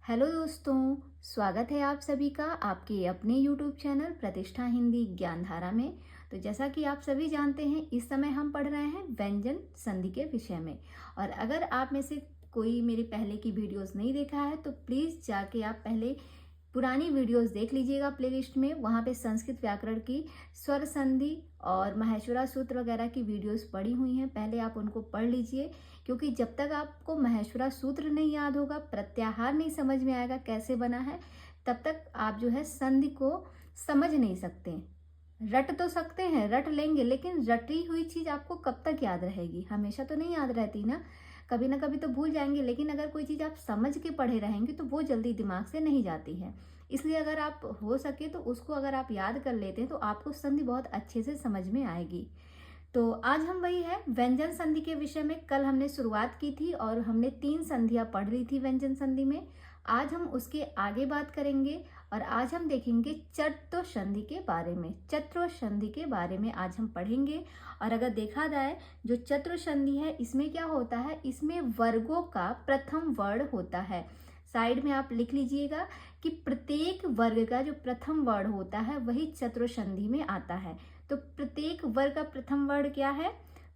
Hello दोस्तों, स्वागत है आप सभी का आपके अपने यूट्यूब चैनल प्रतिष्ठा हिंदी ज्ञानधारा में। तो जैसा कि आप सभी जानते हैं, इस समय हम पढ़ रहे हैं व्यंजन संधि के विषय में। और अगर आप में से कोई मेरी पहले की वीडियोस नहीं देखा है तो प्लीज़ जाके आप पहले पुरानी वीडियोस देख लीजिएगा प्लेलिस्ट में। वहाँ पे संस्कृत व्याकरण की स्वर संधि और महेश्वरा सूत्र वगैरह की वीडियोस पड़ी हुई हैं, पहले आप उनको पढ़ लीजिए। क्योंकि जब तक आपको महेश्वरा सूत्र नहीं याद होगा, प्रत्याहार नहीं समझ में आएगा कैसे बना है, तब तक आप जो है संधि को समझ नहीं सकते। रट तो सकते हैं, रट लेंगे, लेकिन रटी हुई चीज आपको कब तक याद रहेगी? हमेशा तो नहीं याद रहती ना कभी तो भूल जाएंगे। लेकिन अगर कोई चीज आप समझ के पढ़े रहेंगे तो वो जल्दी दिमाग से नहीं जाती है। इसलिए अगर आप हो सके तो उसको अगर आप याद कर लेते हैं तो आपको संधि बहुत अच्छे से समझ में आएगी। तो आज हम वही है व्यंजन संधि के विषय में। कल हमने शुरुआत की थी और हमने 3 संधियां पढ़ ली थी व्यंजन संधि में। आज हम उसके आगे बात करेंगे और आज हम देखेंगे चतुर संधि के बारे में। चतुर संधि के बारे में आज हम पढ़ेंगे। और अगर देखा जाए जो चतुर संधि है, इसमें क्या होता है, इसमें वर्गों का प्रथम वर्ण होता है। साइड में आप लिख लीजिएगा कि प्रत्येक वर्ग का जो प्रथम वर्ण होता है वही चतुर संधि में आता है। तो प्रत्येक वर्ग का प्रथम वर्ण क्या है?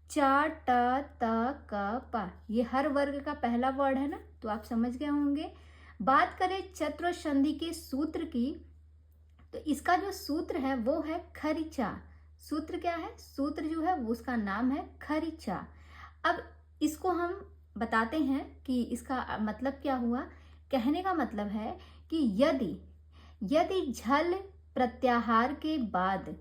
चा, ट, त, क, प। ये हर वर्ग का पहला वर्ण है ना, तो आप समझ गए होंगे। बात करें चतुर संधि के सूत्र की, तो इसका जो सूत्र है वो है खरिचा। सूत्र क्या है? सूत्र जो है वो उसका नाम है खरिचा। अब इसको हम बताते हैं कि इसका मतलब क्या हुआ। कहने का मतलब है कि यदि यदि झल प्रत्याहार के बाद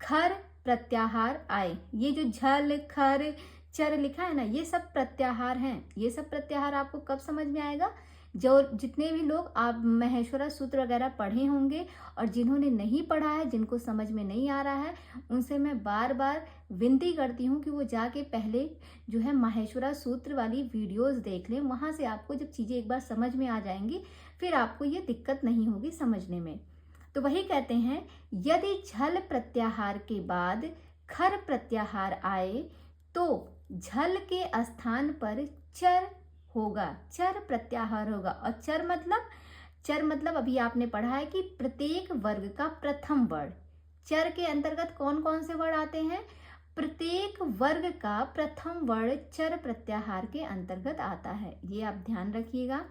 खर प्रत्याहार आए, ये जो झल खर चर लिखा है ना, ये सब प्रत्याहार हैं। ये सब प्रत्याहार आपको कब समझ में आएगा? जो जितने भी लोग आप महेश्वरा सूत्र वगैरह पढ़े होंगे, और जिन्होंने नहीं पढ़ा है, जिनको समझ में नहीं आ रहा है, उनसे मैं बार बार विनती करती हूँ कि वो जाके पहले जो है महेश्वरा सूत्र वाली वीडियोस देख लें। वहाँ से आपको जब चीज़ें एक बार समझ में आ जाएंगी, फिर आपको ये दिक्कत नहीं होगी समझने में। तो वही कहते हैं, यदि झल प्रत्याहार के बाद खर प्रत्याहार आए तो झल के स्थान पर चर होगा, चर प्रत्याहार होगा। और चर मतलब अभी आपने पढ़ा है कि प्रत्येक वर्ग का प्रथम वर्ण। चर के अंतर्गत कौन कौन से वर्ण आते हैं? प्रत्येक वर्ग का प्रथम वर्ण चर प्रत्याहार के अंतर्गत आता है। ये आप ध्यान रखिएगा।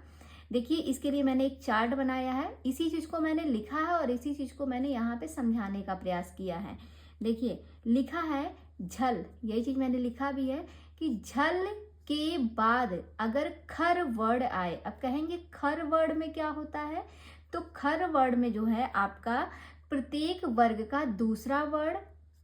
देखिए, इसके लिए मैंने एक चार्ट बनाया है। इसी चीज को मैंने लिखा है और इसी चीज को मैंने यहाँ पे समझाने का प्रयास किया है। देखिए, लिखा है झल, यही चीज मैंने लिखा भी है कि झल के बाद अगर खर वर्ण आए। अब कहेंगे खर वर्ण में क्या होता है? तो खर वर्ण में जो है आपका प्रत्येक वर्ग का दूसरा वर्ण,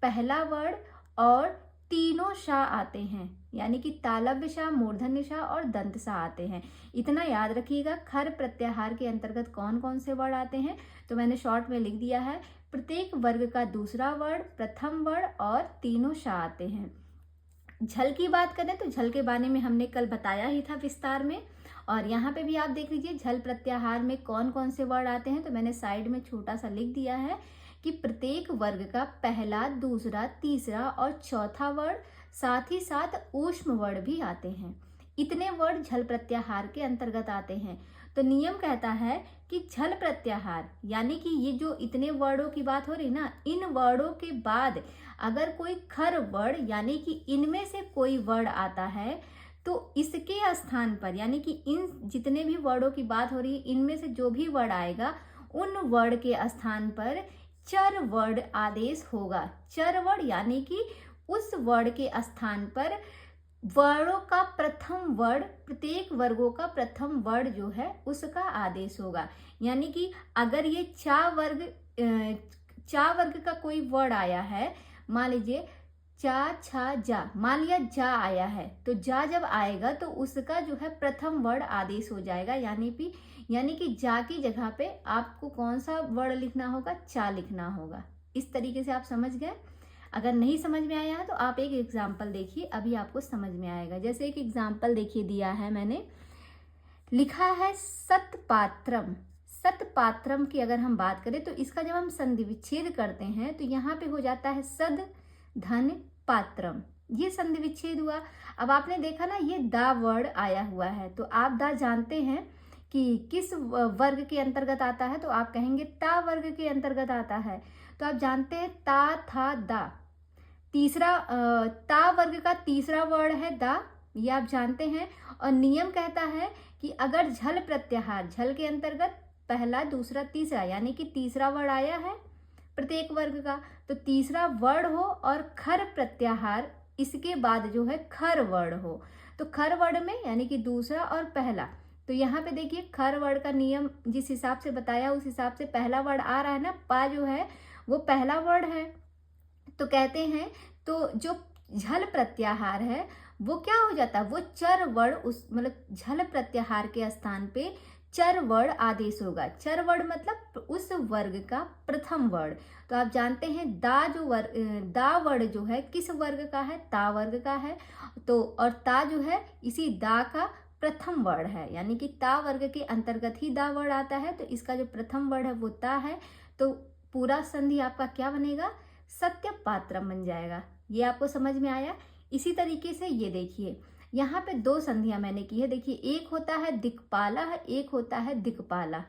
पहला वर्ण और तीनों सा आते हैं। यानी कि तालव्य सा, मूर्धन्य सा और दंत सा आते हैं। इतना याद रखिएगा। खर प्रत्याहार के अंतर्गत कौन कौन से वर्ण आते हैं, तो मैंने शॉर्ट में लिख दिया है। प्रत्येक वर्ग का दूसरा वर्ण, प्रथम वर्ण और तीनों सा आते हैं। झल की बात करें तो झल के बारे में हमने कल बताया ही था विस्तार में। और यहाँ पे भी आप देख लीजिए झल प्रत्याहार में कौन कौन से वर्ण आते हैं। तो मैंने साइड में छोटा सा लिख दिया है कि प्रत्येक वर्ग का पहला, दूसरा, तीसरा और चौथा वर्ण, साथ ही साथ ऊष्म वर्ण भी आते हैं। इतने वर्ण झल प्रत्याहार के अंतर्गत आते हैं। तो नियम कहता है कि झल प्रत्याहार यानी कि ये जो इतने वर्णों की बात हो रही ना, इन वर्णों के बाद अगर कोई खर वर्ण यानी कि इनमें से कोई वर्ण आता है तो इसके स्थान पर, यानी कि इन जितने भी वर्णों की बात हो रही है, इनमें से जो भी वर्ण आएगा उन वर्ण के स्थान पर चर वर्ण आदेश होगा। चर वर्ण यानी कि उस वर्ण के स्थान पर वर्णों का प्रथम वर्ण, प्रत्येक वर्गों का प्रथम वर्ण जो है उसका आदेश होगा। यानी कि अगर ये चा वर्ग का कोई वर्ण आया है, मान लीजिए चा, छा, जा, मान लिया जा आया है, तो जा जब आएगा तो उसका जो है प्रथम वर्ण आदेश हो जाएगा। यानी कि जा की जगह पे आपको कौन सा वर्ण लिखना होगा? चा लिखना होगा। इस तरीके से आप समझ गए। अगर नहीं समझ में आया है तो आप एक एग्जाम्पल देखिए, अभी आपको समझ में आएगा। जैसे एक एग्जाम्पल देखिए दिया है मैंने, लिखा है सतपात्रम। सतपात्रम की अगर हम बात करें तो इसका जब हम संधि विच्छेद करते हैं तो यहाँ पे हो जाता है सद धन पात्रम। ये संधि विच्छेद हुआ। अब आपने देखा ना, ये दा वर्ड आया हुआ है, तो आप दा जानते हैं कि किस वर्ग के अंतर्गत आता है, तो आप कहेंगे ता वर्ग के अंतर्गत आता है। तो आप जानते हैं ता, था, दा, तीसरा ता वर्ग का तीसरा वर्ण है दा, ये आप जानते हैं। और नियम कहता है कि अगर झल प्रत्याहार, झल के अंतर्गत पहला, दूसरा, तीसरा, यानी कि तीसरा वर्ण आया है प्रत्येक वर्ग का, तो तीसरा वर्ण हो और खर प्रत्याहार इसके बाद जो है खर वर्ण हो। तो खर वर्ण में यानी कि दूसरा और पहला, तो यहाँ पे देखिए खर वर्ण का नियम जिस हिसाब से बताया उस हिसाब से पहला वर्ण आ रहा है ना, पा जो है वो पहला वर्ण है। तो कहते हैं तो जो झल प्रत्याहार है वो क्या हो जाता है, वो चर वर्ण, उस मतलब झल प्रत्याहार के स्थान पे चर वर्ण आदेश होगा। चर वर्ण मतलब उस वर्ग का प्रथम वर्ण। तो आप जानते हैं दा जो दा वर्ण जो है किस वर्ग का है, ता वर्ग का है। तो और ता जो है इसी दा का प्रथम वर्ण है, यानी कि ता वर्ग के अंतर्गत ही दा वर्ण आता है। तो इसका जो प्रथम वर्ण है वो ता है। तो पूरा संधि आपका क्या बनेगा, सत्य पात्रम बन जाएगा। ये आपको समझ में आया। इसी तरीके से ये देखिए यहाँ पे दो संधियां मैंने की है। देखिए एक होता है दिक्पाला, एक होता है दिक्पाला,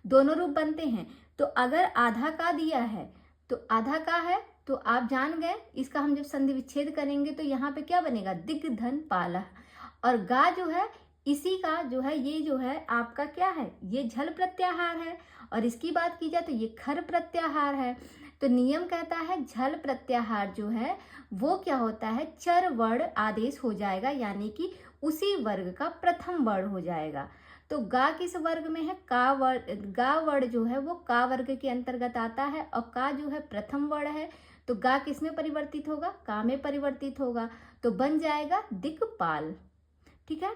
दोनों रूप बनते हैं। तो अगर आधा का दिया है तो आधा का है तो आप जान गए, इसका हम जब संधि विच्छेद करेंगे तो यहाँ पे क्या बनेगा, दिग धन पाला। और गा जो है इसी का जो है ये जो है आपका क्या है, ये झल प्रत्याहार है। और इसकी बात की जाए तो ये खर प्रत्याहार है। तो नियम कहता है झल प्रत्याहार जो है वो क्या होता है, चर वर्ण आदेश हो जाएगा, यानी कि उसी वर्ग का प्रथम वर्ण हो जाएगा। तो गा किस वर्ग में है, का वर्ण, गा वर्ण जो है वो का वर्ग के अंतर्गत आता है और का जो है प्रथम वर्ण है। तो गा किस में परिवर्तित होगा, का में परिवर्तित होगा, तो बन जाएगा दिक्पाल। ठीक है।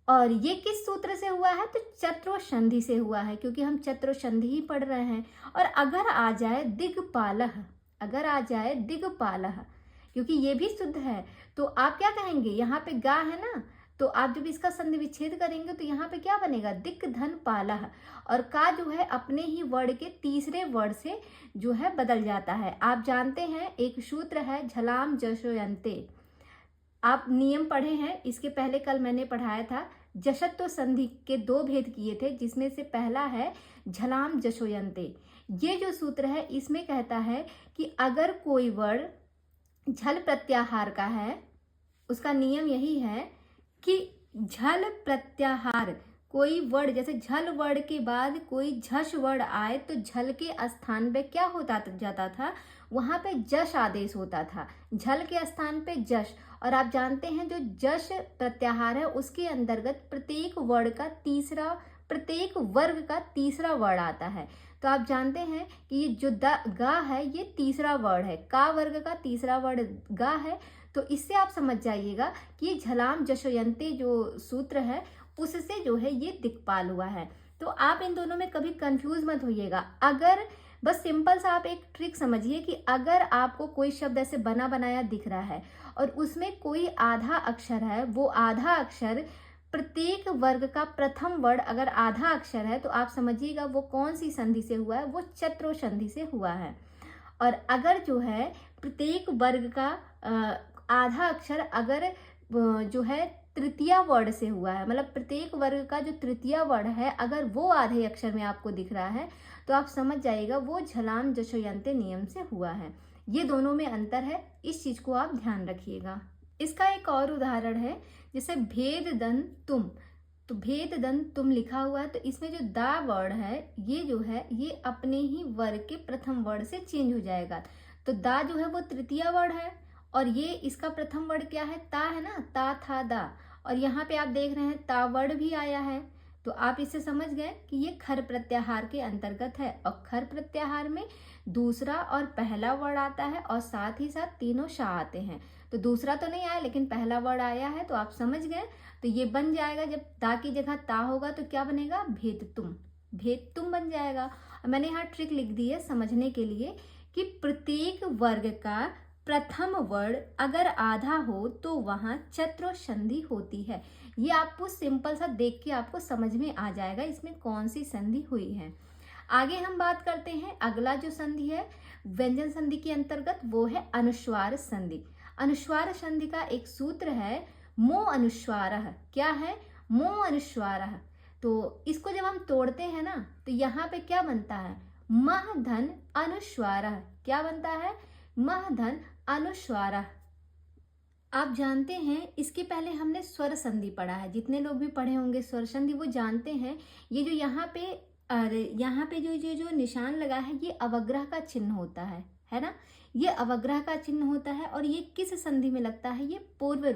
और ये किस सूत्र से हुआ है, तो चत्रोसंधि से हुआ है, क्योंकि हम चत्रोसंधि ही पढ़ रहे हैं। और अगर आ जाए दिग्पालः, अगर आ जाए दिग्पालः, क्योंकि ये भी शुद्ध है, तो आप क्या कहेंगे, यहाँ पे गा है ना, तो आप जब इसका संधि विच्छेद करेंगे तो यहाँ पे क्या बनेगा, दिक् धन पालः। और का जो है अपने ही वर्ण के तीसरे वर्ण से जो है बदल जाता है। आप जानते हैं एक सूत्र है झलाम जशोयन्ते, आप नियम पढ़े हैं, इसके पहले कल मैंने पढ़ाया था। जशत्व संधि के दो भेद किए थे, जिसमें से पहला है झलाम जशोयन्ते। ये जो सूत्र है इसमें कहता है कि अगर कोई वर्ण झल प्रत्याहार का है, उसका नियम यही है कि झल प्रत्याहार कोई वर्ण, जैसे झल वर्ण के बाद कोई झष वर्ण आए तो झल के स्थान पे क्या होता जाता था, वहां पे जश आदेश होता था, झल के स्थान पे जश। और आप जानते हैं जो जश प्रत्याहार है उसके अंतर्गत प्रत्येक वर्ण का तीसरा, प्रत्येक वर्ग का तीसरा वर्ण आता है। तो आप जानते हैं कि ये जो गा है ये तीसरा वर्ण है, का वर्ग का तीसरा वर्ण गा है। तो इससे आप समझ जाइएगा कि ये झलाम जशोयन्ते जो सूत्र है उससे जो है ये दिक्पाल हुआ है। तो आप इन दोनों में कभी कंफ्यूज मत होइएगा। अगर बस सिंपल सा आप एक ट्रिक समझिए कि अगर आपको कोई शब्द ऐसे बना बनाया दिख रहा है और उसमें कोई आधा अक्षर है, वो आधा अक्षर प्रत्येक वर्ग का प्रथम वर्ण अगर आधा अक्षर है तो आप समझिएगा वो कौन सी संधि से हुआ है, वो चत्रोसंधि से हुआ है। और अगर जो है प्रत्येक वर्ग का आधा अक्षर अगर जो है तृतीय वर्ण से हुआ है, मतलब प्रत्येक वर्ग का जो तृतीय वर्ण है अगर वो आधे अक्षर में आपको दिख रहा है तो आप समझ जाइएगा वो झलाम जशोयन्ते नियम से हुआ है। ये दोनों में अंतर है, इस चीज को आप ध्यान रखिएगा। इसका एक और उदाहरण है, जैसे भेद दन तुम, तो भेद दन तुम लिखा हुआ है, तो इसमें जो दा वर्ण है ये जो है ये अपने ही वर्ग के प्रथम वर्ण से चेंज हो जाएगा। तो दा जो है वो तृतीय वर्ण है और ये इसका प्रथम वर्ण क्या है, ता है ना, ता था दा। और यहाँ पे आप देख रहे हैं ता वर्ण भी आया है, तो आप इससे समझ गए कि ये खर प्रत्याहार के अंतर्गत है। और खर प्रत्याहार में दूसरा और पहला वर्ण आता है और साथ ही साथ तीनों शाह आते हैं। तो दूसरा तो नहीं आया लेकिन पहला वर्ण आया है, तो आप समझ गए। तो ये बन जाएगा, जब ता की जगह ता होगा तो क्या बनेगा, भेद तुम, भेद तुम बन जाएगा। मैंने यहाँ ट्रिक लिख दी है समझने के लिए कि प्रत्येक वर्ग का प्रथम वर्ण अगर आधा हो तो वहां चत्रोसंधि होती है। ये आपको सिंपल सा देख के आपको समझ में आ जाएगा इसमें कौन सी संधि हुई है। आगे हम बात करते हैं, अगला जो संधि है व्यंजन संधि के अंतर्गत, वो है अनुस्वार संधि। अनुस्वार संधि का एक सूत्र है मो अनुस्वारः। क्या है, मो अनुस्वारः। तो इसको जब हम तोड़ते हैं ना तो यहाँ पे क्या बनता है, मह धन अनुस्वारः। क्या बनता है, मह धन अनुस्वारः। आप जानते हैं इसके पहले हमने स्वर संधि पढ़ा है, जितने लोग भी पढ़े होंगे स्वर संधि वो जानते हैं। ये जो यहाँ पे यहाँ पे जो निशान लगा है ये अवग्रह का चिन्ह होता है ना, ये अवग्रह का चिन्ह होता है। और ये किस संधि में लगता है, ये पूर्व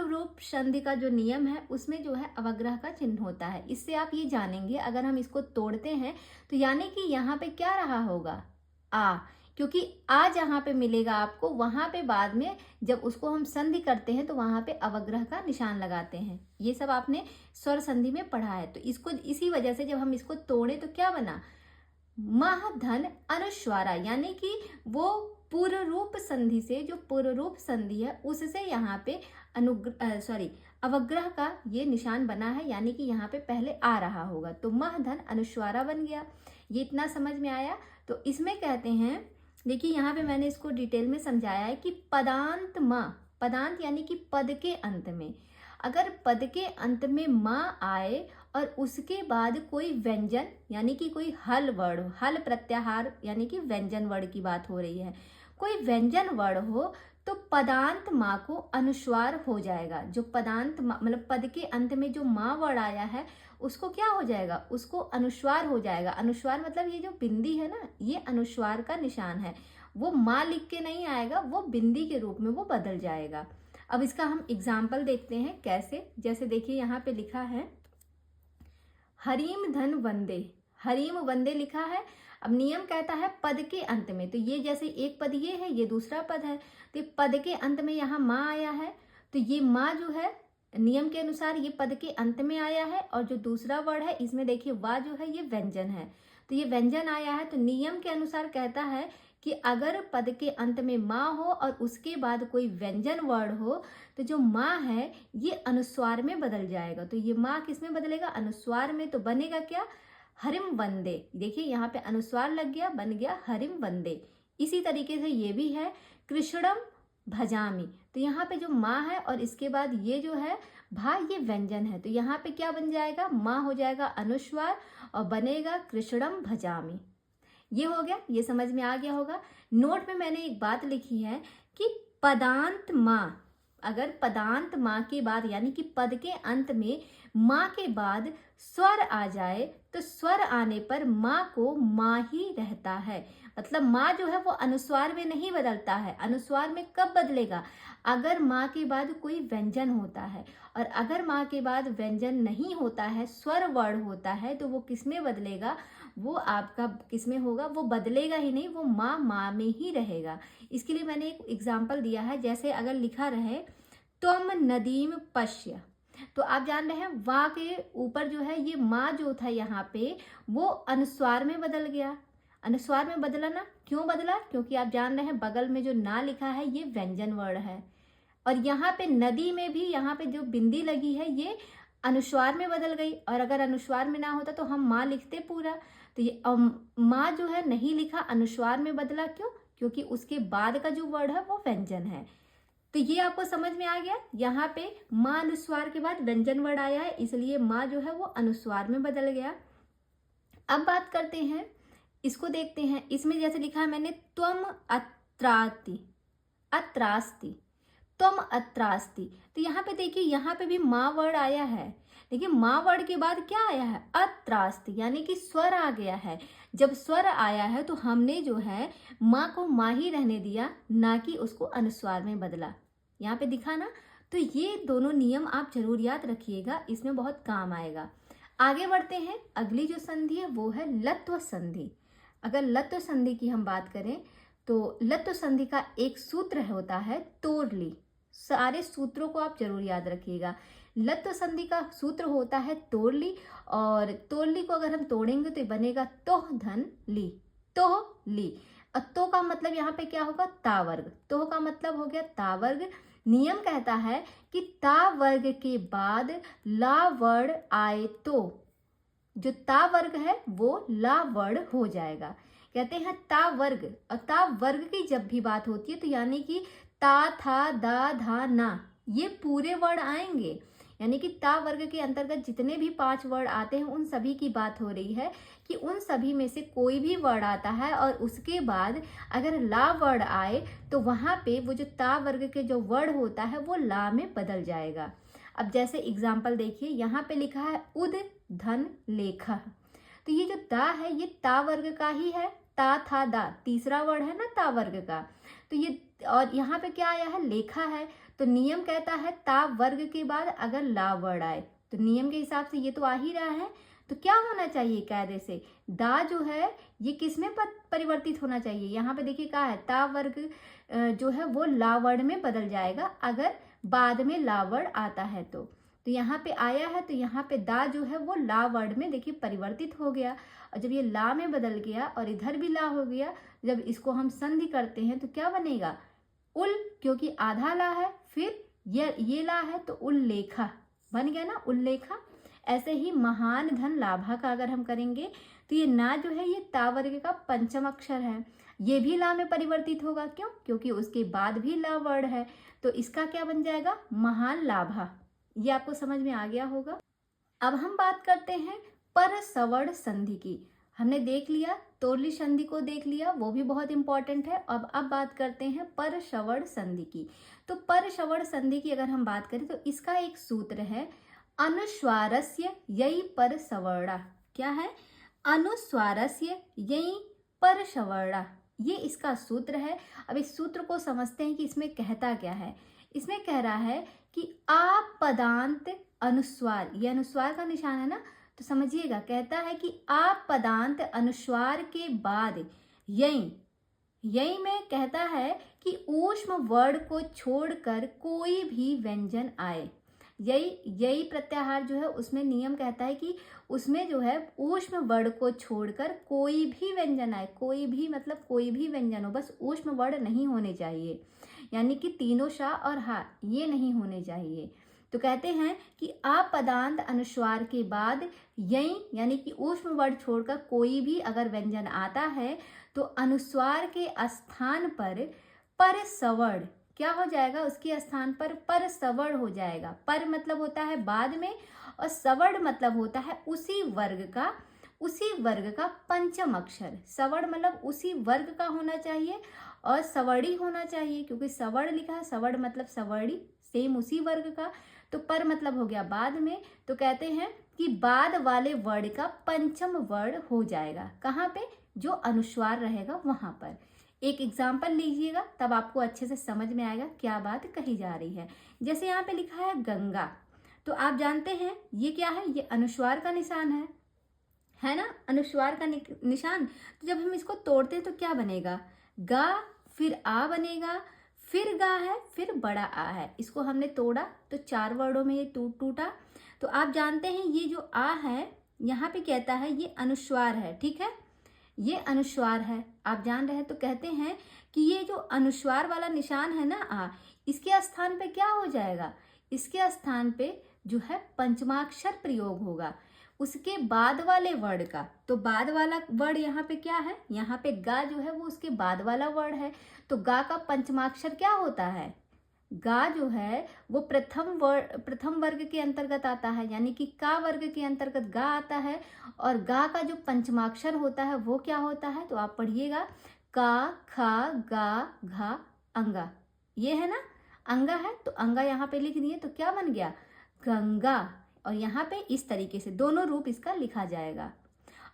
रूप संधि का जो नियम है उसमें जो है अवग्रह का चिन्ह होता है। इससे आप ये जानेंगे अगर हम इसको तोड़ते हैं तो यानी कि यहाँ पे क्या रहा होगा, आ, क्योंकि आ जहाँ पे मिलेगा आपको वहां पे बाद में जब उसको हम संधि करते हैं तो वहां पे अवग्रह का निशान लगाते हैं। ये सब आपने स्वर संधि में पढ़ा है। तो इसको इसी वजह से जब हम इसको तोड़े तो क्या बना, मह धन अनुस्वारा, यानी कि वो पूर्व रूप संधि से, जो पूर्व रूप संधि है उससे यहाँ पे अवग्रह का ये निशान बना है, यानी कि यहाँ पे पहले आ रहा होगा तो मह धन अनुस्वारा बन गया। ये इतना समझ में आया। तो इसमें कहते हैं, देखिए यहाँ पे मैंने इसको डिटेल में समझाया है कि पदांत माँ, पदांत यानी कि पद के अंत में, अगर पद के अंत में माँ आए और उसके बाद कोई व्यंजन यानी कि कोई हल वर्ण, हल प्रत्याहार यानी कि व्यंजन वर्ण की बात हो रही है, कोई व्यंजन वर्ण हो तो पदांत माँ को अनुस्वार हो जाएगा। जो पदांत मतलब पद के अंत में जो माँ वर्ण आया है उसको क्या हो जाएगा, उसको अनुस्वार हो जाएगा। अनुस्वार मतलब ये जो बिंदी है ना, ये अनुस्वार का निशान है। वो माँ लिख के नहीं आएगा, वो बिंदी के रूप में वो बदल जाएगा। अब इसका हम एग्जाम्पल देखते हैं कैसे। जैसे देखिए यहाँ पे लिखा है हरीम धन वंदे, हरीम वंदे लिखा है। अब नियम कहता है पद के अंत में, तो ये जैसे एक पद ये है, ये दूसरा पद है, तो पद के अंत में यहाँ माँ आया है तो ये माँ जो है नियम के अनुसार ये पद के अंत में आया है। और जो दूसरा वर्ड है इसमें देखिए वा जो है ये व्यंजन है, तो ये व्यंजन आया है। तो नियम के अनुसार कहता है कि अगर पद के अंत में माँ हो और उसके बाद कोई व्यंजन वर्ड हो तो जो माँ है ये अनुस्वार में बदल जाएगा। तो ये माँ किस में बदलेगा, अनुस्वार में। तो बनेगा क्या, हरिम वंदे। देखिए यहाँ पे अनुस्वार लग गया, बन गया हरिम वंदे। इसी तरीके से ये भी है कृष्णम भजामी, तो यहाँ पे जो माँ है और इसके बाद ये जो है भा, ये व्यंजन है, तो यहाँ पे क्या बन जाएगा, माँ हो जाएगा अनुस्वार और बनेगा कृष्णम भजामी। ये हो गया, ये समझ में आ गया होगा। नोट में मैंने एक बात लिखी है कि पदांत माँ, अगर पदांत माँ के बाद यानी कि पद के अंत में माँ के बाद स्वर आ जाए तो स्वर आने पर माँ को माँ ही रहता है। मतलब माँ जो है वो अनुस्वार में नहीं बदलता है। अनुस्वार में कब बदलेगा, अगर माँ के बाद कोई व्यंजन होता है, और अगर माँ के बाद व्यंजन नहीं होता है, स्वर वर्ण होता है, तो वो किस में बदलेगा, वो आपका किस में होगा, वो बदलेगा ही नहीं, वो माँ माँ में ही रहेगा। इसके लिए मैंने एक एग्जाम्पल दिया है, जैसे अगर लिखा रहे त्वम नदीम पश्य, तो आप जान रहे हैं वहाँ के ऊपर जो है ये माँ जो था यहाँ पे वो अनुस्वार में बदल गया। अनुस्वार में बदला ना, क्यों बदला, क्योंकि आप जान रहे हैं बगल में जो ना लिखा है ये व्यंजन वर्ण है। और यहाँ पे नदी में भी यहाँ पे जो बिंदी लगी है ये अनुस्वार में बदल गई, और अगर अनुस्वार में ना होता तो हम माँ लिखते पूरा। तो ये माँ जो है नहीं लिखा, अनुस्वार में बदला, क्यों, क्योंकि उसके बाद का जो वर्ड है वो व्यंजन है। तो ये आपको समझ में आ गया, यहाँ पे माँ अनुस्वार के बाद व्यंजन वर्ड आया है, इसलिए माँ जो है वो अनुस्वार में बदल गया। अब बात करते हैं, इसको देखते हैं। इसमें जैसे लिखा है मैंने त्वम अत्रास्ति, अत्रास्ति, त्वम अत्रास्ति, तो यहाँ पे देखिए यहाँ पे भी माँ वर्ड आया है। देखिए माँ वर्ड के बाद क्या आया है, अत्रास्ति, यानी कि स्वर आ गया है। जब स्वर आया है तो हमने जो है माँ को माँ ही रहने दिया, ना कि उसको अनुस्वार में बदला। यहाँ पे दिखा ना, तो ये दोनों नियम आप जरूर याद रखिएगा, इसमें बहुत काम आएगा। आगे बढ़ते हैं, अगली जो संधि है वो है लत्व संधि। अगर लत्व संधि की हम बात करें तो लत्व संधि का एक सूत्र होता है तोड़ली। सारे सूत्रों को आप जरूर याद रखिएगा। लत्व संधि का सूत्र होता है तोड़ली, और तोड़ली को अगर हम तोड़ेंगे तो बनेगा तोह धन ली, तोह ली। तो का मतलब यहाँ पे क्या होगा, ता वर्ग। तोह का मतलब हो गया ता वर्ग। नियम कहता है कि ता वर्ग के बाद ला वर्ण आए तो जो ता वर्ग है वो ला वर्ण हो जाएगा। कहते हैं ता वर्ग, और ता वर्ग की जब भी बात होती है तो यानी कि ता था दा धा ना ये पूरे वर्ण आएंगे। यानी कि ता वर्ग के अंतर्गत जितने भी 5 वर्ड आते हैं उन सभी की बात हो रही है कि उन सभी में से कोई भी वर्ड आता है और उसके बाद अगर ला वर्ड आए तो वहाँ पे वो जो ता वर्ग के जो वर्ड होता है वो ला में बदल जाएगा। अब जैसे एग्जाम्पल देखिए, यहाँ पे लिखा है उद धन लेखा, तो ये जो दा है ये ता वर्ग का ही है, ता था दा तीसरा वर्ड है ना ता वर्ग का। तो ये और यहाँ पे क्या आया है, लेखा है, तो नियम कहता है ता वर्ग के बाद अगर ला वर्ड आए तो नियम के हिसाब से ये तो आ ही रहा है, तो क्या होना चाहिए कायदे से, दा जो है ये किस में परिवर्तित होना चाहिए। यहाँ पे देखिए क्या है, ता वर्ग जो है वो ला वर्ड में बदल जाएगा अगर बाद में ला वर्ड आता है तो यहाँ पे आया है, तो यहाँ पे दा जो है वो ला वर्ड में देखिए परिवर्तित हो गया, और जब ये ला में बदल गया और इधर भी ला हो गया, जब इसको हम संधि करते हैं तो क्या बनेगा, उल, क्योंकि आधा ला है, फिर ये ला है तो उल्लेखा बन गया ना, उल्लेखा। ऐसे ही महान धन लाभा का अगर हम करेंगे तो ये ना जो है ये ता वर्ग का पंचम अक्षर है, ये भी ला में परिवर्तित होगा, क्यों, क्योंकि उसके बाद भी ला वर्ड है, तो इसका क्या बन जाएगा, महान लाभा। ये आपको समझ में आ गया होगा। अब हम बात करते हैं पर सवर्ण संधि की। हमने देख लिया तोरली संधि को देख लिया, वो भी बहुत इंपॉर्टेंट है। अब बात करते हैं पर सवर्ण संधि की। तो पर सवर्ण संधि की अगर हम बात करें तो इसका एक सूत्र है, अनुस्वारस्य यही पर सवर्णा। क्या है, अनुस्वारस्य यही पर सवर्णा, ये इसका सूत्र है। अब इस सूत्र को समझते हैं कि इसमें कहता क्या है। इसमें कह रहा है कि आ पदांत अनुस्वार, ये अनुस्वार का निशान है ना, तो समझिएगा, कहता है कि आ पदांत अनुस्वार के बाद यही में कहता है कि ऊष्म वर्ण को छोड़कर कोई भी व्यंजन आए। यही प्रत्याहार जो है उसमें नियम कहता है कि उसमें जो है ऊष्म वर्ण को छोड़कर कोई भी व्यंजन आए, कोई भी मतलब कोई भी व्यंजन हो, बस ऊष्म वर्ण नहीं होने चाहिए, यानी कि तीनों शा और हा ये नहीं होने चाहिए। तो कहते हैं कि आप पदांत अनुस्वार के बाद यही यानी कि ऊष्म वर्ण छोड़कर कोई भी अगर व्यंजन आता है तो अनुस्वार के स्थान पर सवर्ण क्या हो जाएगा, उसके स्थान पर सवर्ण हो जाएगा। पर मतलब होता है बाद में और सवर्ण मतलब होता है उसी वर्ग का पंचम अक्षर। सवर्ण मतलब उसी वर्ग का होना चाहिए और सवर्णी होना चाहिए, क्योंकि सवर्ण लिखा है, सवर्ण मतलब सवर्णी, सेम उसी वर्ग का। तो पर मतलब हो गया बाद में, तो कहते हैं कि बाद वाले वर्ण का पंचम वर्ण हो जाएगा। कहाँ पे, जो अनुस्वार रहेगा वहां पर। एक एग्जाम्पल लीजिएगा तब आपको अच्छे से समझ में आएगा क्या बात कही जा रही है। जैसे यहाँ पे लिखा है गंगा, तो आप जानते हैं ये क्या है, ये अनुस्वार का निशान है ना, अनुस्वार का निशान। तो जब हम इसको तोड़ते हैं तो क्या बनेगा, गा फिर आ बनेगा, फिर गा है, फिर बड़ा आ है। इसको हमने तोड़ा तो 4 वर्डों में ये टूटा। तो आप जानते हैं ये जो आ है यहाँ पे कहता है ये अनुस्वार है, ठीक है, ये अनुस्वार है, आप जान रहे हैं। तो कहते हैं कि ये जो अनुस्वार वाला निशान है ना आ, इसके स्थान पे क्या हो जाएगा, इसके स्थान पे जो है पंचमाक्षर प्रयोग होगा उसके बाद वाले वर्ड का। तो बाद वाला वर्ड यहाँ पे क्या है, यहाँ पे गा जो है वो उसके बाद वाला वर्ड है। तो गा का पंचमाक्षर क्या होता है, गा जो है वो प्रथम वर्ग के अंतर्गत आता है, यानी कि का वर्ग के अंतर्गत गा आता है। और गा का जो पंचमाक्षर होता है वो क्या होता है, तो आप पढ़िएगा, का खा गा घा अंगा, ये है ना, अंगा है। तो अंगा यहाँ पे लिख दिए तो क्या बन गया, गंगा। और यहाँ पे इस तरीके से दोनों रूप इसका लिखा जाएगा।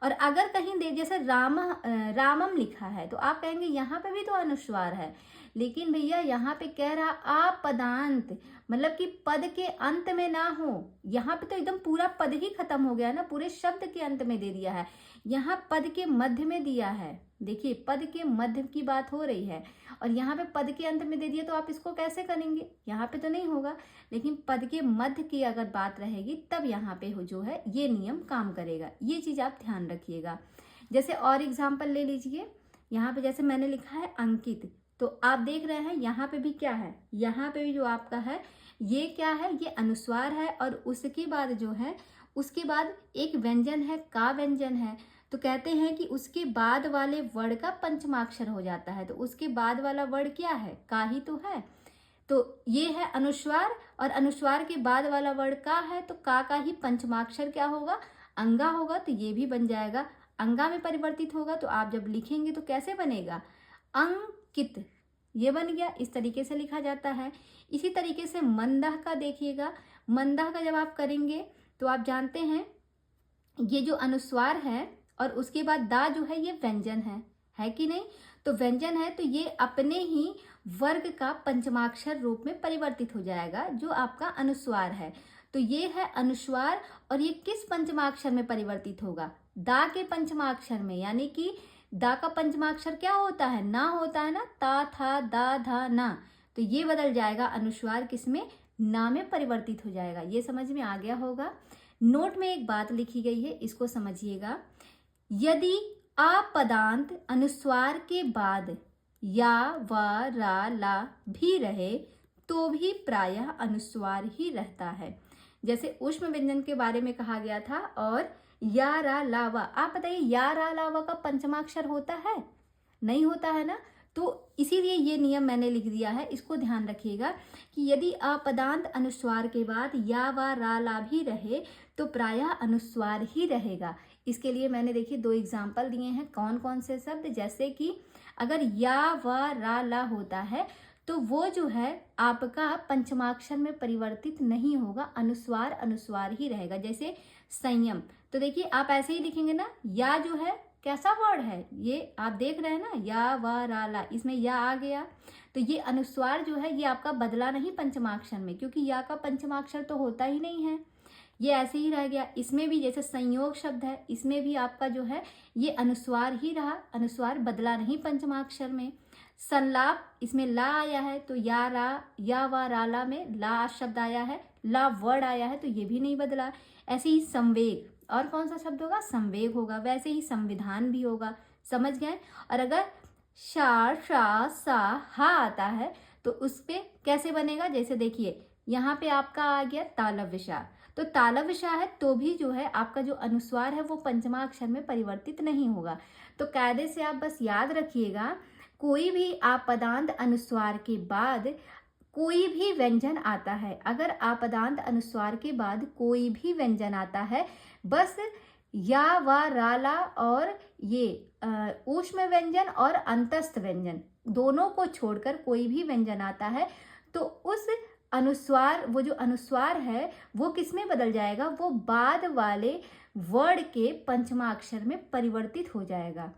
और अगर कहीं दे जैसे रामम लिखा है तो आप कहेंगे यहाँ पे भी तो अनुस्वार है, लेकिन भैया यहाँ पे कह रहा आप पदांत, मतलब कि पद के अंत में ना हो। यहाँ पे तो एकदम पूरा पद ही खत्म हो गया ना, पूरे शब्द के अंत में दे दिया है, यहाँ पद के मध्य में दिया है। देखिए पद के मध्य की बात हो रही है और यहाँ पे पद के अंत में दे दिया, तो आप इसको कैसे करेंगे, यहाँ पे तो नहीं होगा। लेकिन पद के मध्य की अगर बात रहेगी तब यहाँ पे हो जो है ये नियम काम करेगा, ये चीज आप ध्यान रखिएगा। जैसे और एग्जाम्पल ले लीजिए, यहाँ पे जैसे मैंने लिखा है अंकित, तो आप देख रहे हैं यहाँ पे भी क्या है, यहाँ पे भी जो आपका है ये क्या है, ये अनुस्वार है। और उसके बाद जो है उसके बाद एक व्यंजन है, का व्यंजन है। तो कहते हैं कि उसके बाद वाले वर्ण का पंचमाक्षर हो जाता है। तो उसके बाद वाला वर्ण क्या है, का ही तो है। तो ये है अनुस्वार, और अनुस्वार के बाद वाला वर्ण का है, तो का ही पंचमाक्षर क्या होगा, अंगा होगा, तो ये भी बन जाएगा अंगा में परिवर्तित होगा। तो आप जब लिखेंगे तो कैसे बनेगा, अंकित, ये बन गया। इस तरीके से लिखा जाता है। इसी तरीके से मंदह का देखिएगा, मंदह का जब आप करेंगे तो आप जानते हैं ये जो अनुस्वार है और उसके बाद दा जो है ये व्यंजन है कि नहीं। तो व्यंजन है तो ये अपने ही वर्ग का पंचमाक्षर रूप में परिवर्तित हो जाएगा, जो आपका अनुस्वार है। तो ये है अनुस्वार, और ये किस पंचमाक्षर में परिवर्तित होगा, दा के पंचमाक्षर में। यानी कि दा का पंचमाक्षर क्या होता है, ना होता है ना, ता था दा धा ना। तो ये बदल जाएगा अनुस्वार किसमें, ना में परिवर्तित हो जाएगा। ये समझ में आ गया होगा। नोट में एक बात लिखी गई है, इसको समझिएगा। यदि अपदांत अनुस्वार के बाद या व रा ला भी रहे तो भी प्रायः अनुस्वार ही रहता है। जैसे ऊष्म व्यंजन के बारे में कहा गया था, और या रा ला वा, आप बताइए या रा ला वा का पंचमाक्षर होता है, नहीं होता है ना। तो इसीलिए ये नियम मैंने लिख दिया है, इसको ध्यान रखिएगा कि यदि अपदांत अनुस्वार के बाद या व रा ला भी रहे तो प्रायः अनुस्वार ही रहेगा। इसके लिए मैंने देखिए 2 एग्जाम्पल दिए हैं, कौन कौन से शब्द। जैसे कि अगर या व रा ला होता है तो वो जो है आपका पंचमाक्षर में परिवर्तित नहीं होगा, अनुस्वार अनुस्वार ही रहेगा। जैसे संयम, तो देखिए आप ऐसे ही लिखेंगे ना, या जो है कैसा वर्ड है, ये आप देख रहे हैं ना, या व रा ला, इसमें या आ गया, तो ये अनुस्वार जो है ये आपका बदला नहीं पंचमाक्षर में, क्योंकि या का पंचमाक्षर तो होता ही नहीं है, ये ऐसे ही रह गया। इसमें भी जैसे संयोग शब्द है, इसमें भी आपका जो है ये अनुस्वार ही रहा, अनुस्वार बदला नहीं पंचमाक्षर में। संलाप, इसमें ला आया है तो या रा या व रा ला में ला शब्द आया है, ला वर्ड आया है, तो ये भी नहीं बदला। ऐसे ही संवेग, और कौन सा शब्द होगा, संवेग होगा। वैसे ही संविधान भी होगा, समझ गए। और अगर शा शा सा हा आता है तो उस पे कैसे बनेगा, जैसे देखिए यहाँ पे आपका आ गया तालव्यशा, तो तालव्यशा है तो भी जो है आपका जो अनुस्वार है वो पंचमा अक्षर में परिवर्तित नहीं होगा। तो कायदे से आप बस याद रखिएगा, कोई भी आपदांत अनुस्वार के बाद कोई भी व्यंजन आता है, अगर आपदांत अनुस्वार के बाद कोई भी व्यंजन आता है, बस या व राला और ये ऊष्म व्यंजन और अंतस्थ व्यंजन दोनों को छोड़कर कोई भी व्यंजन आता है तो उस अनुस्वार, वो जो अनुस्वार है वो किस में बदल जाएगा, वो बाद वाले वर्ड के पंचमा अक्षर में परिवर्तित हो जाएगा।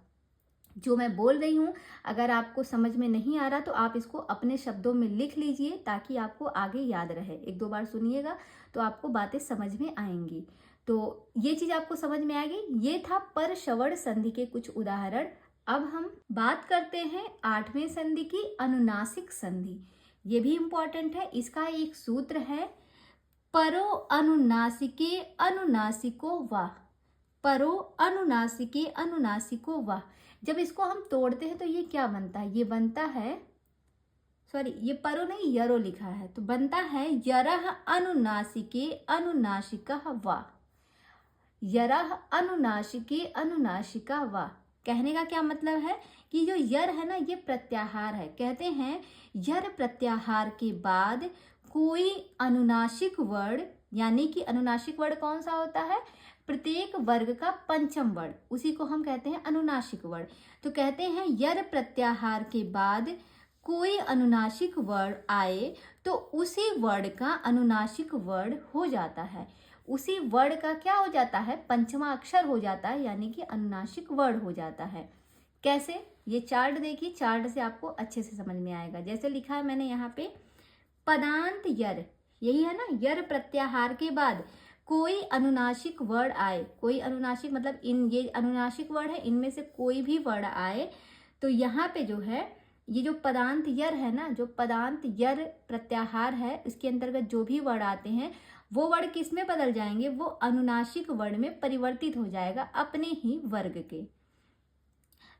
जो मैं बोल रही हूँ अगर आपको समझ में नहीं आ रहा तो आप इसको अपने शब्दों में लिख लीजिए ताकि आपको आगे याद रहे। 1-2 बार सुनिएगा तो आपको बातें समझ में आएंगी। तो ये चीज आपको समझ में आएगी। ये था पर श्रवण संधि के कुछ उदाहरण। अब हम बात करते हैं 8वें संधि की, अनुनासिक संधि। ये भी इम्पॉर्टेंट है। इसका एक सूत्र है, परो अनुनासिके अनुनासिको वाह, परो अनुनासिके अनुनासिको वाह। जब इसको हम तोड़ते हैं तो ये क्या बनता है, ये बनता है, सॉरी ये परो नहीं यरो लिखा है, तो बनता है यरह अनुनासिके अनुनासिका वाह, यरह अनुनासिके अनुनासिका वाह। कहने का क्या मतलब है कि जो यर है ना ये प्रत्याहार है। कहते हैं यर प्रत्याहार के बाद कोई अनुनासिक वर्ण, यानी कि अनुनासिक वर्ण कौन सा होता है, प्रत्येक वर्ग का पंचम वर्ण, उसी को हम कहते हैं अनुनासिक वर्ण। तो कहते हैं यर प्रत्याहार के बाद कोई अनुनासिक वर्ण आए तो उसी वर्ण का अनुनासिक वर्ण हो जाता है, उसी वर्ण का क्या हो जाता है, पंचमा अक्षर हो जाता है, यानी कि अनुनासिक वर्ण हो जाता है। कैसे, ये चार्ट देखिए, चार्ट से आपको अच्छे से समझ में आएगा। जैसे लिखा है मैंने यहाँ पे, पदांत यर, यही है ना, यर प्रत्याहार के बाद कोई अनुनासिक वर्ण आए, कोई अनुनासिक मतलब इन ये अनुनासिक वर्ण है, इनमें से कोई भी वर्ण आए तो यहाँ पे जो है ये जो पदांत यर है ना, जो पदांत यर प्रत्याहार है इसके अंतर्गत जो भी वर्ण आते हैं वो वर्ण किस में बदल जाएंगे, वो अनुनासिक वर्ण में परिवर्तित हो जाएगा अपने ही वर्ग के।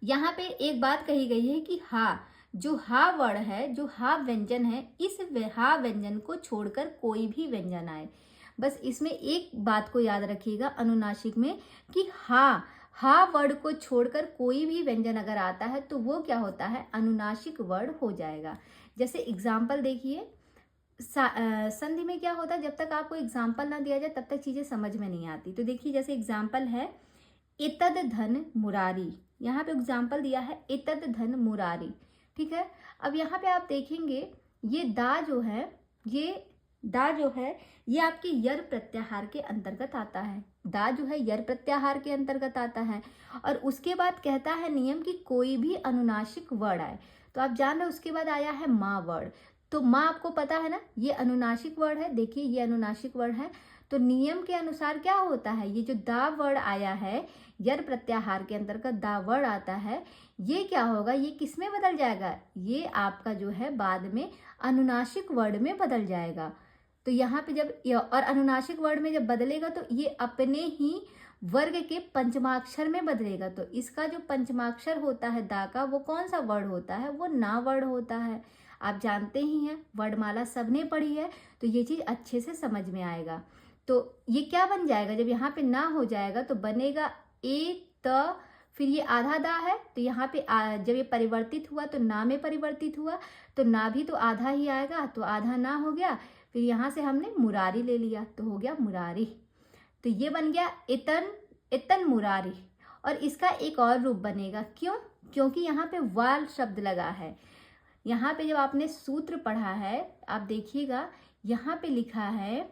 यहाँ पे एक बात कही गई है कि हा, जो हा वर्ण है, जो हा व्यंजन है, इस हा व्यंजन को छोड़कर कोई भी व्यंजन आए। बस इसमें एक बात को याद रखिएगा अनुनासिक में कि हा वर्ण को छोड़कर कोई भी व्यंजन अगर आता है तो वो क्या होता है, अनुनासिक वर्ण हो जाएगा। जैसे एग्जाम्पल देखिए, संधि में क्या होता है, जब तक आपको एग्जाम्पल ना दिया जाए तब तक चीजें समझ में नहीं आती। तो देखिए जैसे एग्जाम्पल है इतद धन मुरारी, यहाँ पे एग्जाम्पल दिया है इतद धन मुरारी, ठीक है। अब यहाँ पे आप देखेंगे ये दा जो है, ये आपके यर प्रत्याहार के अंतर्गत आता है। दा जो है यर प्रत्याहार के अंतर्गत आता है। और उसके बाद कहता है नियम कि कोई भी अनुनासिक वर्ड आए, तो आप जान रहे उसके बाद आया है माँ वर्ड। तो माँ आपको पता है ना, ये अनुनासिक वर्ड है। देखिए ये अनुनासिक वर्ड है, तो नियम के अनुसार क्या होता है, ये जो दा वर्ड आया है यर प्रत्याहार के अंतर्गत दा वर्ड आता है, ये क्या होगा, ये किस में बदल जाएगा, ये आपका जो है बाद में अनुनासिक वर्ड में बदल जाएगा। तो यहाँ पे जब और अनुनासिक वर्ड में जब बदलेगा तो ये अपने ही वर्ग के पंचमाक्षर में बदलेगा। तो इसका जो पंचमाक्षर होता है दा का, वो कौन सा वर्ड होता है, वो ना वर्ड होता है। आप जानते ही हैं, वर्णमाला सबने पढ़ी है, तो ये चीज अच्छे से समझ में आएगा। तो ये क्या बन जाएगा, जब यहाँ पे ना हो जाएगा तो बनेगा ए त, फिर ये आधा दा है, तो यहाँ पे जब ये परिवर्तित हुआ तो ना में परिवर्तित हुआ, तो ना भी तो आधा ही आएगा, तो आधा ना हो गया, फिर यहाँ से हमने मुरारी ले लिया तो हो गया मुरारी। तो ये बन गया इतन मुरारी। और इसका एक और रूप बनेगा, क्यों, क्योंकि यहाँ पे वाल शब्द लगा है। यहाँ पे जब आपने सूत्र पढ़ा है, आप देखिएगा यहाँ पे लिखा है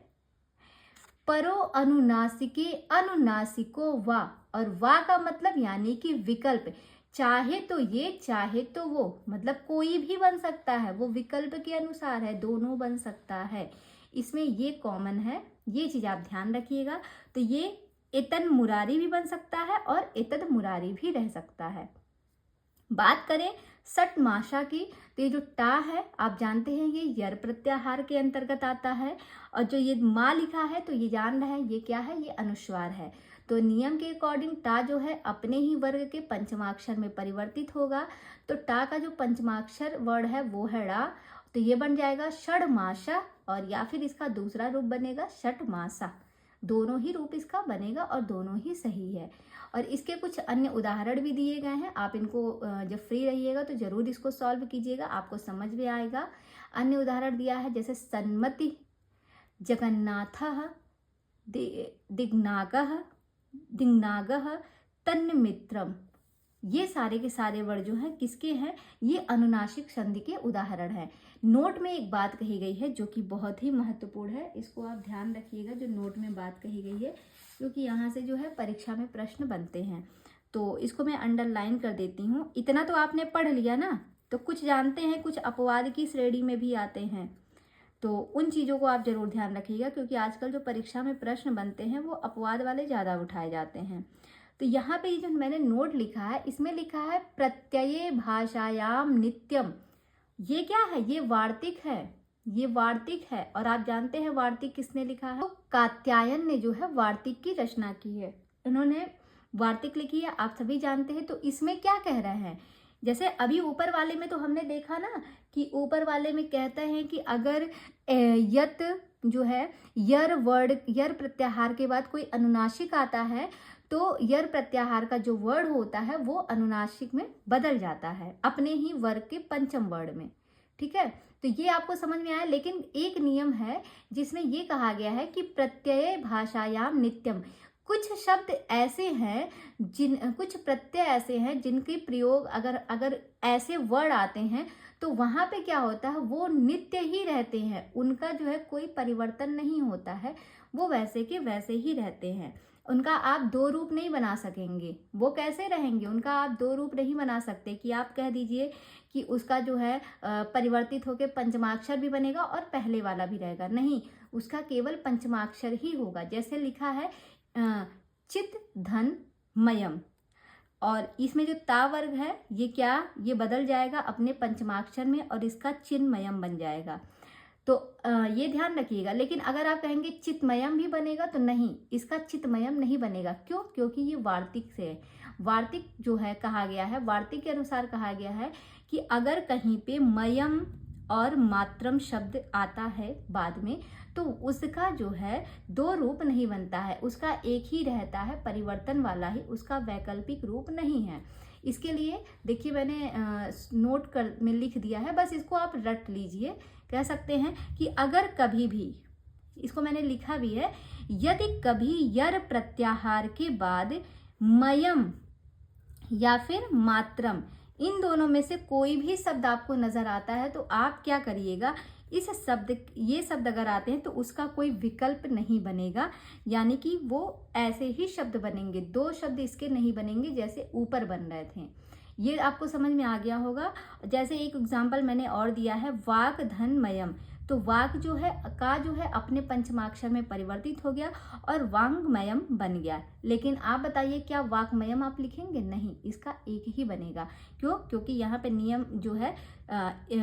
परो अनुनासिके अनुनासिको वा, और वा का मतलब यानी कि विकल्प, चाहे तो ये चाहे तो वो, मतलब कोई भी बन सकता है, वो विकल्प के अनुसार है, दोनों बन सकता है। इसमें ये कॉमन है, ये चीज आप ध्यान रखिएगा। तो ये इतन मुरारी भी बन सकता है और इतद मुरारी भी रह सकता है। बात करें सट माशा की, तो ये जो टा है आप जानते हैं ये यर प्रत्याहार के अंतर्गत आता है, और जो ये माँ लिखा है तो ये जान रहे हैं ये क्या है, ये अनुस्वार है। तो नियम के अकॉर्डिंग टा जो है अपने ही वर्ग के पंचमाक्षर में परिवर्तित होगा। तो टा का जो पंचमाक्षर वर्ड है वो है ड़ा, तो ये बन जाएगा षड माशा, और या फिर इसका दूसरा रूप बनेगा षट मासा। दोनों ही रूप इसका बनेगा और दोनों ही सही है। और इसके कुछ अन्य उदाहरण भी दिए गए हैं, आप इनको जब फ्री रहिएगा तो जरूर इसको सॉल्व कीजिएगा, आपको समझ में आएगा। अन्य उदाहरण दिया है जैसे सन्मति, जगन्नाथः, दिग्नागः, दिग्नागः, तन्मित्रम, ये सारे के सारे वर्ड जो हैं किसके हैं, ये अनुनासिक संधि के उदाहरण हैं। नोट में एक बात कही गई है जो कि बहुत ही महत्वपूर्ण है, इसको आप ध्यान रखिएगा जो नोट में बात कही गई है, क्योंकि यहाँ से जो है परीक्षा में प्रश्न बनते हैं। तो इसको मैं अंडरलाइन कर देती हूँ। इतना तो आपने पढ़ लिया ना, तो कुछ जानते हैं, कुछ अपवाद की श्रेणी में भी आते हैं, तो उन चीज़ों को आप जरूर ध्यान रखिएगा, क्योंकि आजकल जो परीक्षा में प्रश्न बनते हैं वो अपवाद वाले ज़्यादा उठाए जाते हैं। तो यहाँ पे जो मैंने नोट लिखा है, इसमें लिखा है प्रत्यये भाषायाम नित्यम। ये क्या है, ये वार्तिक है, ये वार्तिक है। और आप जानते हैं वार्तिक किसने लिखा है, तो कात्यायन ने जो है वार्तिक की रचना की है, उन्होंने वार्तिक लिखी है, आप सभी जानते हैं। तो इसमें क्या कह रहे हैं, जैसे अभी ऊपर वाले में तो हमने देखा ना कि ऊपर वाले में कहते हैं कि अगर यत जो है यर प्रत्याहार के बाद कोई अनुनासिक आता है तो यर प्रत्याहार का जो वर्ड होता है वो अनुनासिक में बदल जाता है अपने ही वर्ग के पंचम वर्ड में, ठीक है। तो ये आपको समझ में आया। लेकिन एक नियम है जिसमें ये कहा गया है कि प्रत्यय भाषायाम नित्यम, कुछ शब्द ऐसे हैं कुछ प्रत्यय ऐसे हैं जिनके प्रयोग अगर ऐसे वर्ड आते हैं तो वहां पे क्या होता है, वो नित्य ही रहते हैं, उनका जो है कोई परिवर्तन नहीं होता है, वो वैसे के वैसे ही रहते हैं। उनका आप दो रूप नहीं बना सकेंगे। वो कैसे रहेंगे, उनका आप दो रूप नहीं बना सकते कि आप कह दीजिए कि उसका जो है परिवर्तित होकर पंचमाक्षर भी बनेगा और पहले वाला भी रहेगा, नहीं, उसका केवल पंचमाक्षर ही होगा। जैसे लिखा है चित धन मयम, और इसमें जो ता वर्ग है ये क्या, ये बदल जाएगा अपने पंचमाक्षर में और इसका चिन्मयम बन जाएगा। तो ये ध्यान रखिएगा। लेकिन अगर आप कहेंगे चितमयम भी बनेगा तो नहीं, इसका चितमयम नहीं बनेगा। क्यों, क्योंकि ये वार्तिक से है। वार्तिक जो है कहा गया है, वार्तिक के अनुसार कहा गया है कि अगर कहीं पे मयम और मात्रम शब्द आता है बाद में तो उसका जो है दो रूप नहीं बनता है, उसका एक ही रहता है, परिवर्तन वाला ही, उसका वैकल्पिक रूप नहीं है। इसके लिए देखिए मैंने नोट कर में लिख दिया है, बस इसको आप रट लीजिए कह सकते हैं कि अगर कभी भी, इसको मैंने लिखा भी है, यदि कभी यर प्रत्याहार के बाद मयम या फिर मात्रम, इन दोनों में से कोई भी शब्द आपको नजर आता है तो आप क्या करिएगा, इस शब्द, ये शब्द अगर आते हैं तो उसका कोई विकल्प नहीं बनेगा, यानी कि वो ऐसे ही शब्द बनेंगे, दो शब्द इसके नहीं बनेंगे जैसे ऊपर बन रहे थे। ये आपको समझ में आ गया होगा। जैसे एक एग्जाम्पल मैंने और दिया है, वाक धन मयम, तो वाक जो है का जो है अपने पंचमाक्षर में परिवर्तित हो गया और वांगमयम बन गया। लेकिन आप बताइए क्या वाकमयम आप लिखेंगे? नहीं, इसका एक ही बनेगा। क्यों? क्योंकि यहाँ पे नियम जो है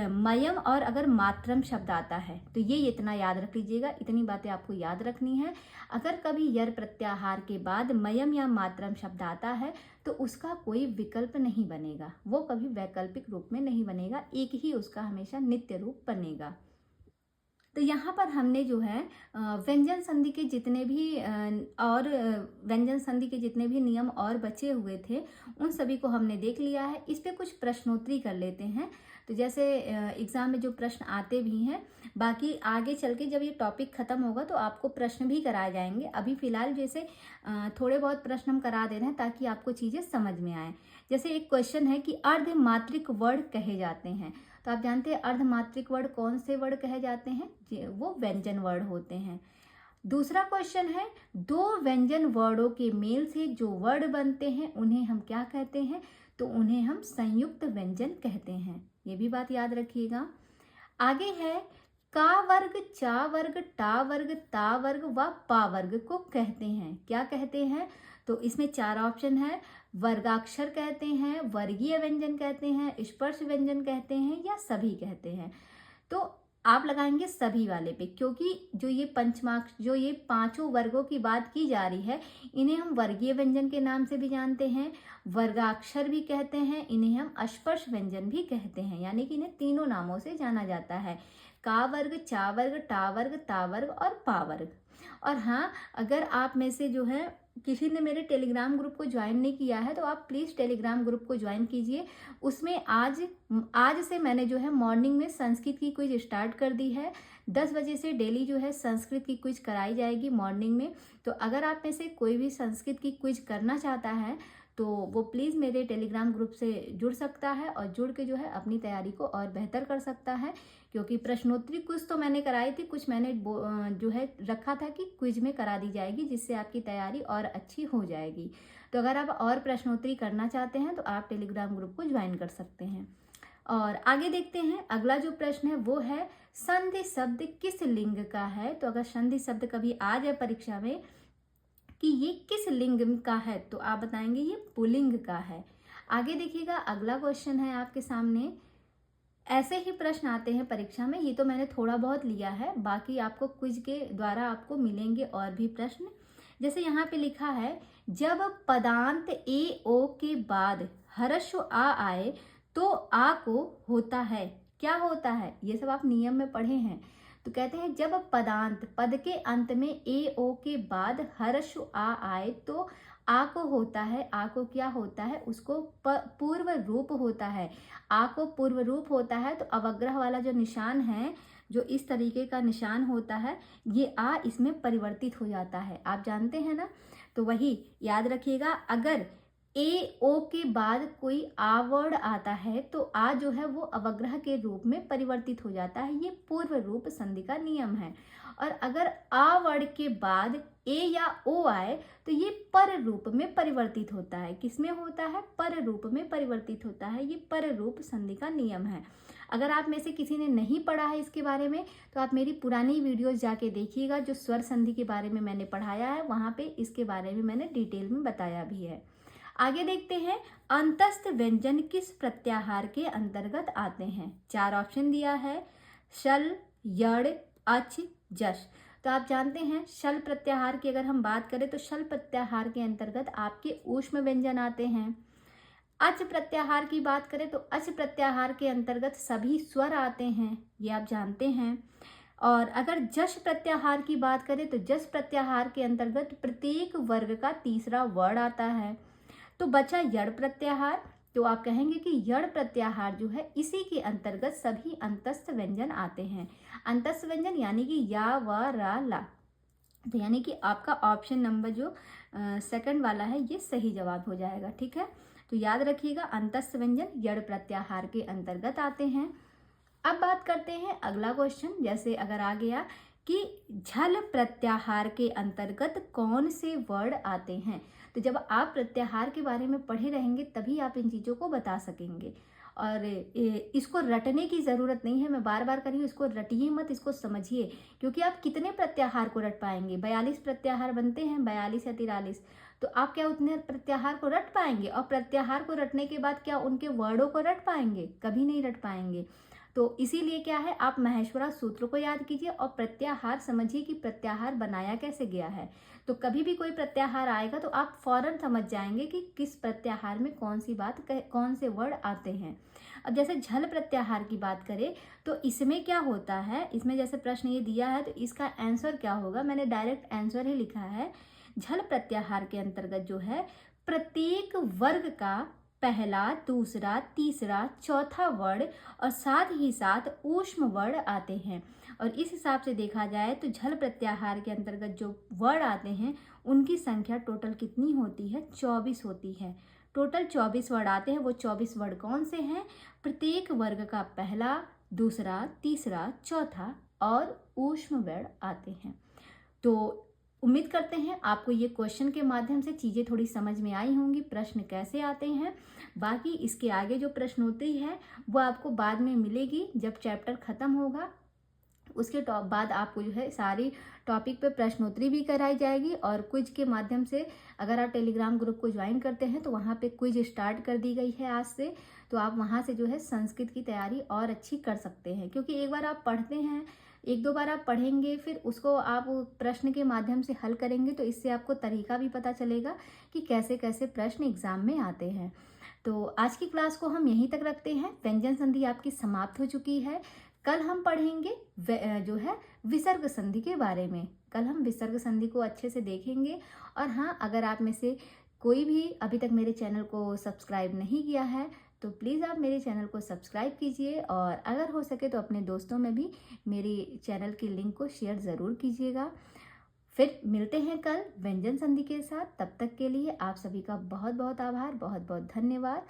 मयम और अगर मात्रम शब्द आता है तो ये इतना याद रख लीजिएगा, इतनी बातें आपको याद रखनी है। अगर कभी यर प्रत्याहार के बाद मयम या मात्रम शब्द आता है तो उसका कोई विकल्प नहीं बनेगा, वो कभी वैकल्पिक रूप में नहीं बनेगा, एक ही उसका हमेशा नित्य रूप बनेगा। तो यहाँ पर हमने जो है व्यंजन संधि के जितने भी और व्यंजन संधि के जितने भी नियम और बचे हुए थे उन सभी को हमने देख लिया है। इस पे कुछ प्रश्नोत्तरी कर लेते हैं। तो जैसे एग्जाम में जो प्रश्न आते भी हैं, बाकी आगे चल के जब ये टॉपिक खत्म होगा तो आपको प्रश्न भी कराए जाएंगे। अभी फिलहाल जैसे थोड़े बहुत प्रश्न हम करा दे रहे हैं ताकि आपको चीज़ें समझ में आए। जैसे एक क्वेश्चन है कि अर्धमात्रिक वर्ड कहे जाते हैं, तो आप जानते हैं अर्धमात्रिक वर्ड कौन से वर्ड कहे जाते हैं? वो व्यंजन वर्ड होते हैं। दूसरा क्वेश्चन है, दो व्यंजन वर्डों के मेल से जो वर्ड बनते हैं उन्हें हम क्या कहते हैं? तो उन्हें हम संयुक्त व्यंजन कहते हैं। ये भी बात याद रखिएगा। आगे है, का वर्ग, चा वर्ग, टा वर्ग, ता वर्ग व पा वर्ग को कहते हैं, क्या कहते हैं? तो इसमें चार ऑप्शन है, वर्गाक्षर कहते हैं, वर्गीय व्यंजन कहते हैं, स्पर्श व्यंजन कहते हैं या सभी कहते हैं। तो आप लगाएंगे सभी वाले पे, क्योंकि जो ये पांचों वर्गों की बात की जा रही है, इन्हें हम वर्गीय व्यंजन के नाम से भी जानते हैं, वर्गाक्षर भी कहते हैं, इन्हें हम स्पर्श व्यंजन भी कहते हैं, यानी कि इन्हें तीनों नामों से जाना जाता है, का वर्ग, चा वर्ग, टा वर्ग, ता वर्ग और पा वर्ग। और हाँ, अगर आप में से जो है किसी ने मेरे टेलीग्राम ग्रुप को ज्वाइन नहीं किया है तो आप प्लीज़ टेलीग्राम ग्रुप को ज्वाइन कीजिए। उसमें आज से मैंने जो है मॉर्निंग में संस्कृत की क्विज स्टार्ट कर दी है। 10 बजे से डेली जो है संस्कृत की क्विज कराई जाएगी मॉर्निंग में। तो अगर आप में से कोई भी संस्कृत की क्विज करना चाहता है तो वो प्लीज़ मेरे टेलीग्राम ग्रुप से जुड़ सकता है और जुड़ के जो है अपनी तैयारी को और बेहतर कर सकता है। क्योंकि प्रश्नोत्तरी कुछ तो मैंने कराई थी, कुछ मैंने जो है रखा था कि क्विज में करा दी जाएगी, जिससे आपकी तैयारी और अच्छी हो जाएगी। तो अगर आप और प्रश्नोत्तरी करना चाहते हैं तो आप टेलीग्राम ग्रुप को ज्वाइन कर सकते हैं। और आगे देखते हैं, अगला जो प्रश्न है वो है, संधि शब्द किस लिंग का है? तो अगर संधि शब्द कभी आ जाए परीक्षा में कि ये किस लिंग का है तो आप बताएंगे ये पुल्लिंग का है। आगे देखिएगा, अगला क्वेश्चन है आपके सामने। ऐसे ही प्रश्न आते हैं परीक्षा में, ये तो मैंने थोड़ा बहुत लिया है, बाकी आपको क्विज के द्वारा आपको मिलेंगे और भी प्रश्न। जैसे यहाँ पे लिखा है, जब पदांत ए ओ के बाद हर्ष आ आए तो आ को होता है, क्या होता है? ये सब आप नियम में पढ़े हैं। तो कहते हैं जब पदांत, पद के अंत में ए ओ के बाद हर्ष आ आए तो आ को होता है। आ को क्या होता है? उसको पूर्व रूप होता है। आ को पूर्व रूप होता है तो अवग्रह वाला जो निशान है, जो इस तरीके का निशान होता है, ये आ इसमें परिवर्तित हो जाता है, आप जानते हैं ना। तो वही याद रखिएगा, अगर ए ओ के बाद कोई आ वर्ड आता है तो आ जो है वो अवग्रह के रूप में परिवर्तित हो जाता है, ये पूर्व रूप संधि का नियम है। और अगर आ वर्ड के बाद ए या ओ आए तो ये पर रूप में परिवर्तित होता है। किसमें होता है? पर रूप में परिवर्तित होता है, ये पर रूप संधि का नियम है। अगर आप में से किसी ने नहीं पढ़ा है इसके बारे में तो आप मेरी पुरानी वीडियोस जाके देखिएगा, जो स्वर संधि के बारे में मैंने पढ़ाया है वहाँ पे इसके बारे में मैंने डिटेल में बताया भी है। आगे देखते हैं, अंतस्थ व्यंजन किस प्रत्याहार के अंतर्गत आते हैं? चार ऑप्शन दिया है, शल, यड़, अच, जश। तो आप जानते हैं शल प्रत्याहार की अगर हम बात करें तो शल प्रत्याहार के अंतर्गत आपके ऊष्म व्यंजन आते हैं। अच प्रत्याहार की बात करें तो अच प्रत्याहार के अंतर्गत सभी स्वर आते हैं, ये आप जानते हैं। और अगर जश प्रत्याहार की बात करें तो जश प्रत्याहार के अंतर्गत प्रत्येक वर्ग का तीसरा वर्ड आता है। तो बचा यड़ प्रत्याहार। तो आप कहेंगे कि यड़ प्रत्याहार जो है इसी के अंतर्गत सभी अंतस्थ व्यंजन आते हैं। अंतस्थ व्यंजन यानी कि या, व, रा, ला। तो यानी कि आपका ऑप्शन नंबर जो सेकंड वाला है ये सही जवाब हो जाएगा। ठीक है, तो याद रखिएगा अंतस्थ व्यंजन यड़ प्रत्याहार के अंतर्गत आते हैं। अब बात करते हैं अगला क्वेश्चन, जैसे अगर आ गया कि झल प्रत्याहार के अंतर्गत कौन से वर्ड आते हैं। तो जब आप प्रत्याहार के बारे में पढ़े रहेंगे तभी आप इन चीज़ों को बता सकेंगे। और इसको रटने की ज़रूरत नहीं है, मैं बार बार कर रही हूँ, इसको रटिए मत, इसको समझिए। क्योंकि आप कितने प्रत्याहार को रट पाएंगे, 42 प्रत्याहार बनते हैं, 42 या 43। तो आप क्या उतने प्रत्याहार को रट पाएंगे? और प्रत्याहार को रटने के बाद क्या उनके वर्डों को रट पाएंगे? कभी नहीं रट पाएंगे। तो इसीलिए क्या है, आप महेश्वरा सूत्र को याद कीजिए और प्रत्याहार समझिए कि प्रत्याहार बनाया कैसे गया है। तो कभी भी कोई प्रत्याहार आएगा तो आप फौरन समझ जाएंगे कि किस प्रत्याहार में कौन सी बात, कौन से वर्ड आते हैं। अब जैसे झल प्रत्याहार की बात करें तो इसमें क्या होता है, इसमें जैसे प्रश्न ये दिया है तो इसका आंसर क्या होगा, मैंने डायरेक्ट आंसर ही लिखा है। झल प्रत्याहार के अंतर्गत जो है प्रत्येक वर्ग का पहला, दूसरा, तीसरा, चौथा वर्ड और साथ ही साथ ऊष्म वर्ड आते हैं। और इस हिसाब से देखा जाए तो झल प्रत्याहार के अंतर्गत जो वर्ड आते हैं उनकी संख्या टोटल कितनी होती है? 24 होती है। टोटल 24 वर्ड आते हैं। वो 24 वर्ड कौन से हैं? प्रत्येक वर्ग का पहला, दूसरा, तीसरा, चौथा और ऊष्म वर्ड आते हैं। तो उम्मीद करते हैं आपको ये क्वेश्चन के माध्यम से चीज़ें थोड़ी समझ में आई होंगी, प्रश्न कैसे आते हैं। बाकी इसके आगे जो प्रश्न होती है वो आपको बाद में मिलेगी जब चैप्टर ख़त्म होगा। उसके बाद आपको जो है सारी टॉपिक पे प्रश्नोत्तरी भी कराई जाएगी और क्विज के माध्यम से अगर आप टेलीग्राम ग्रुप को ज्वाइन करते हैं तो वहाँ पे क्विज स्टार्ट कर दी गई है आज से। तो आप वहाँ से जो है संस्कृत की तैयारी और अच्छी कर सकते हैं, क्योंकि एक बार आप पढ़ते हैं, एक दो बार आप पढ़ेंगे, फिर उसको आप प्रश्न के माध्यम से हल करेंगे तो इससे आपको तरीका भी पता चलेगा कि कैसे कैसे प्रश्न एग्जाम में आते हैं। तो आज की क्लास को हम यहीं तक रखते हैं। व्यंजन संधि आपकी समाप्त हो चुकी है। कल हम पढ़ेंगे जो है विसर्ग संधि के बारे में। कल हम विसर्ग संधि को अच्छे से देखेंगे। और हाँ, अगर आप में से कोई भी अभी तक मेरे चैनल को सब्सक्राइब नहीं किया है तो प्लीज़ आप मेरे चैनल को सब्सक्राइब कीजिए और अगर हो सके तो अपने दोस्तों में भी मेरे चैनल की लिंक को शेयर ज़रूर कीजिएगा। फिर मिलते हैं कल व्यंजन संधि के साथ। तब तक के लिए आप सभी का बहुत बहुत आभार, बहुत बहुत धन्यवाद।